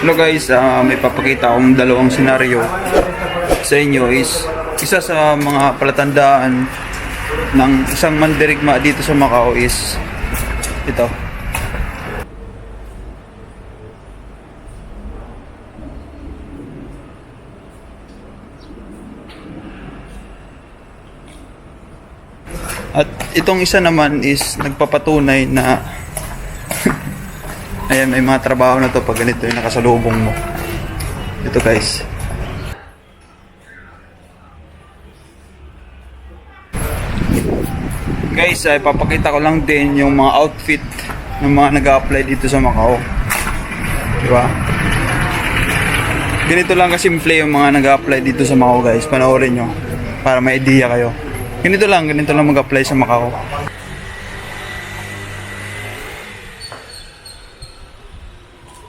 Hello guys, may papakita akong dalawang senaryo sa inyo is isa sa mga palatandaan ng isang mandirigma dito sa Macau is ito. At itong isa naman is nagpapatunay na ayan, may mga trabaho na to pag ganito yung nakasalubong mo. Ito guys. Guys, ay papakita ko lang din yung mga outfit ng mga nag-a-apply dito sa Macau. Diba? Ganito lang kasimple yung mga nag-a-apply dito sa Macau guys. Panoorin nyo para may idea kayo. Ganito lang mag-apply sa Macau.